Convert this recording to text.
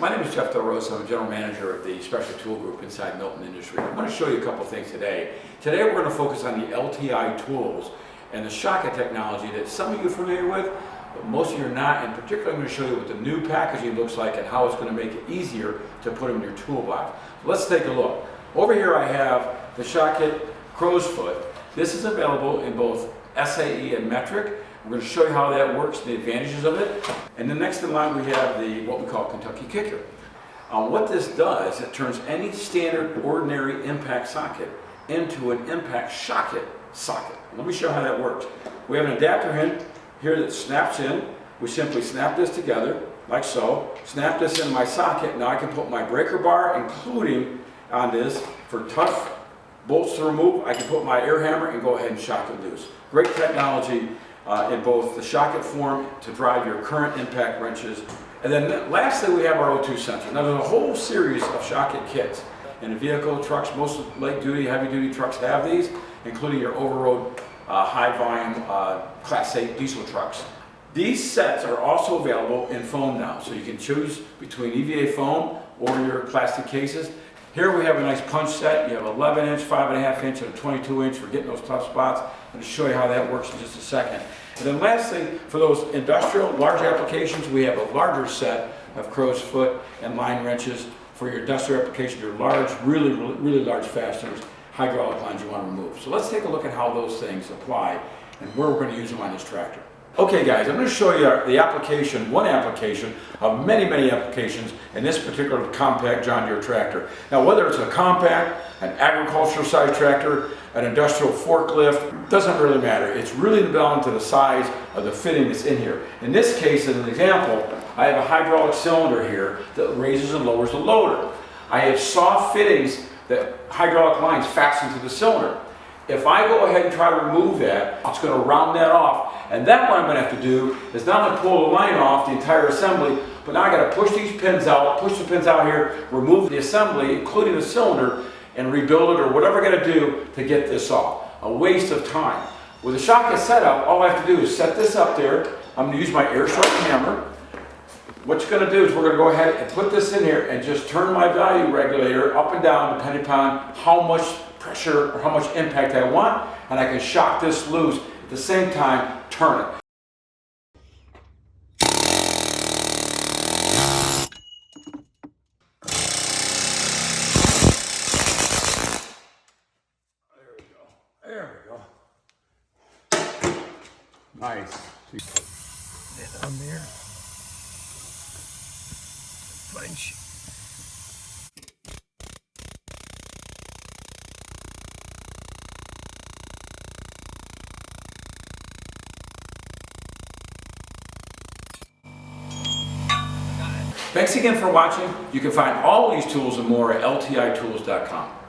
my name is Jeff Del Rosa. I'm a general manager of the Special Tool Group inside Milton Industries. I'm going to show you a couple things today. Today we're going to focus on the LTI Tools and the Shockit technology that some of you are familiar with, but most of you are not. In particular, I'm going to show you what the new packaging looks like and how it's going to make it easier to put them in your toolbox. So let's take a look. Over here I have the Shockit Crowfoot. This is available in both SAE and Metric. We're going to show you how that works, the advantages of it. And then next in line we have what we call Kentucky Kicker. What this does, it turns any standard ordinary impact socket into an impact Shockit socket. Let me show you how that works. We have an adapter in here that snaps in. We simply snap this together like so. Snap this in my socket. Now I can put my breaker bar, including on this, for tough bolts to remove. I can put my air hammer and go ahead and shock it loose. Great technology in both the Shockit form to drive your current impact wrenches. And then lastly, we have our O2 sensor. Now there's a whole series of Shockit kits. In a vehicle, trucks, most light duty, heavy duty trucks have these, including your over-road high volume Class 8 diesel trucks. These sets are also available in foam now, so you can choose between EVA foam or your plastic cases. Here we have a nice punch set. You have 11 inch, 5.5 inch, and a 22 inch for getting those tough spots. I'm going to show you how that works in just a second. And then lastly, for those industrial large applications, we have a larger set of Crowfoot and line wrenches for your industrial application, your large, really large fasteners, hydraulic lines you want to remove. So let's take a look at how those things apply and where we're going to use them on this tractor. Okay guys, I'm going to show you the application, one application of many applications in this particular compact John Deere tractor. Now whether it's a compact, an agricultural size tractor, an industrial forklift, doesn't really matter. It's really down to the size of the fitting that's in here. In this case, as an example, I have a hydraulic cylinder here that raises and lowers the loader. I have soft fittings that hydraulic lines fasten to the cylinder. If I go ahead and try to remove that, it's going to round that off. And then what I'm going to have to do is not only pull the line off the entire assembly, but now I got to push these pins out, push the pins out here, remove the assembly, including the cylinder, and rebuild it or whatever I got to do to get this off. A waste of time. With a Shockit setup, all I have to do is set this up there. I'm going to use my air sharp hammer. What you're going to do is we're going to go ahead and put this in here and just turn my value regulator up and down depending upon how much pressure or how much impact I want, and I can shock this loose at the same time, turn it. There we go. Nice. Get on there. Punch. Thanks again for watching. You can find all these tools and more at ltitools.com.